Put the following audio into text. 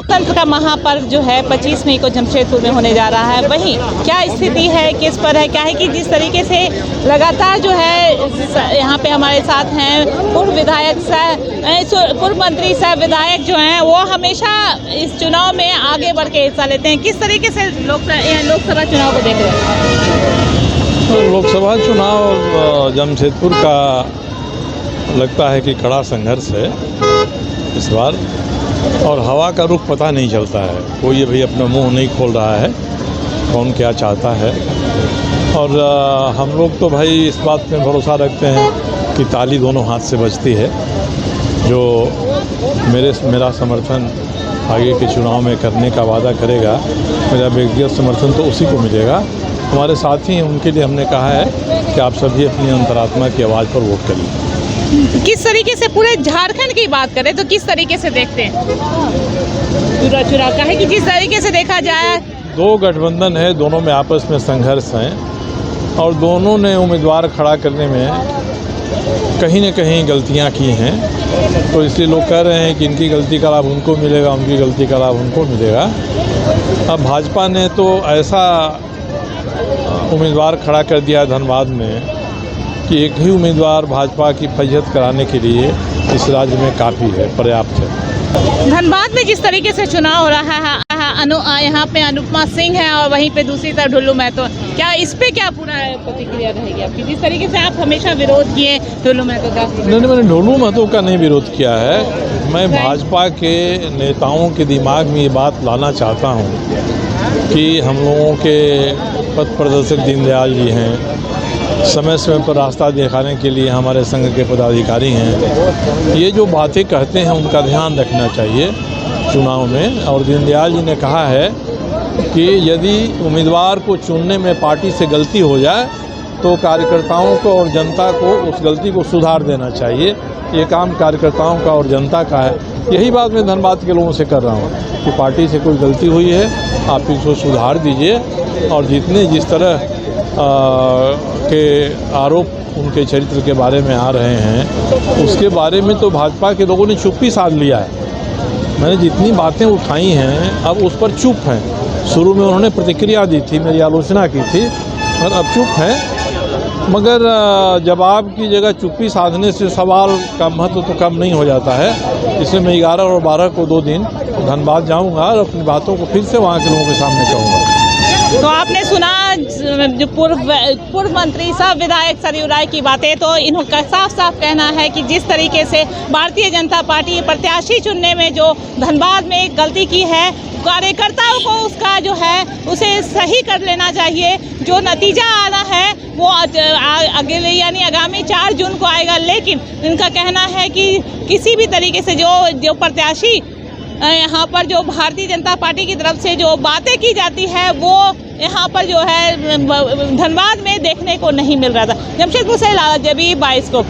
लोकतंत्र का महापर्व जो है 25 मई को जमशेदपुर में होने जा रहा है। वहीं क्या स्थिति है, किस पर है, क्या है कि जिस तरीके से लगातार जो है यहाँ पे हमारे साथ हैं पूर्व विधायक पूर्व मंत्री साहब विधायक जो हैं वो हमेशा इस चुनाव में आगे बढ़ के हिस्सा लेते हैं। किस तरीके से लोकसभा चुनाव को देख रहे हैं? तो लोकसभा चुनाव जमशेदपुर का लगता है कि कड़ा संघर्ष है इस बार, और हवा का रुख पता नहीं चलता है। कोई अभी अपना मुंह नहीं खोल रहा है कौन क्या चाहता है। और हम लोग तो भाई इस बात में भरोसा रखते हैं कि ताली दोनों हाथ से बजती है। जो मेरा समर्थन आगे के चुनाव में करने का वादा करेगा, मेरा व्यक्तिगत समर्थन तो उसी को मिलेगा। हमारे साथी हैं, उनके लिए हमने कहा है कि आप सभी अपनी अंतरात्मा की आवाज़ पर वोट करिए। किस तरीके से पूरे झारखंड की बात करें तो किस तरीके से देखते हैं चुरा का है कि जिस तरीके से देखा जाए दो गठबंधन है, दोनों में आपस में संघर्ष हैं और दोनों ने उम्मीदवार खड़ा करने में कहीं न कहीं गलतियां की हैं। तो इसलिए लोग कह रहे हैं कि इनकी गलती का लाभ उनको मिलेगा, उनकी गलती का लाभ उनको मिलेगा। अब भाजपा ने तो ऐसा उम्मीदवार खड़ा कर दिया धनबाद में कि एक ही उम्मीदवार भाजपा की फैज़ियत कराने के लिए इस राज्य में काफ़ी है, पर्याप्त है। धनबाद में जिस तरीके से चुनाव हो रहा है, यहाँ पे अनुपमा सिंह है और वहीं पे दूसरी तरफ ढुल्लू महतो, क्या इस पे क्या पूरा प्रतिक्रिया रहेगी आपकी? जिस तरीके से आप हमेशा विरोध किए ढुल्लू महतो का। नहीं, मैंने ढुल्लू महतो का नहीं विरोध किया है। मैं भाजपा के नेताओं के दिमाग में ये बात लाना चाहता हूँ कि हम लोगों के पथ प्रदर्शक दीनदयाल जी हैं, समय समय पर रास्ता दिखाने के लिए हमारे संघ के पदाधिकारी हैं। ये जो बातें कहते हैं उनका ध्यान रखना चाहिए चुनाव में। और दीनदयाल जी ने कहा है कि यदि उम्मीदवार को चुनने में पार्टी से गलती हो जाए तो कार्यकर्ताओं को और जनता को उस गलती को सुधार देना चाहिए। ये काम कार्यकर्ताओं का और जनता का है। यही बात मैं धनबाद के लोगों से कर रहा हूँ कि पार्टी से कोई गलती हुई है, आप इसको सुधार दीजिए। और जिस तरह के आरोप उनके चरित्र के बारे में आ रहे हैं, उसके बारे में तो भाजपा के लोगों ने चुप्पी साध लिया है। मैंने जितनी बातें उठाई हैं अब उस पर चुप हैं। शुरू में उन्होंने प्रतिक्रिया दी थी, मेरी आलोचना की थी, और अब चुप हैं। मगर जवाब की जगह चुप्पी साधने से सवाल का महत्व तो कम नहीं हो जाता है। इसलिए मैं 11 और 12 को 2 दिन धनबाद जाऊंगा और अपनी बातों को फिर से वहाँ के लोगों के सामने कहूँगा। तो आपने सुना जो पूर्व मंत्री साहब विधायक सरयू राय की बातें, तो इनका साफ साफ कहना है कि जिस तरीके से भारतीय जनता पार्टी प्रत्याशी चुनने में जो धनबाद में गलती की है, कार्यकर्ताओं को उसका जो है उसे सही कर लेना चाहिए। जो नतीजा आना है वो अगले यानी आगामी 4 जून को आएगा। लेकिन इनका कहना है कि किसी भी तरीके से जो प्रत्याशी यहाँ पर जो भारतीय जनता पार्टी की तरफ से जो बातें की जाती है वो यहाँ पर जो है धनबाद में देखने को नहीं मिल रहा था। जमशेदपुर से लाला जबी 22 को।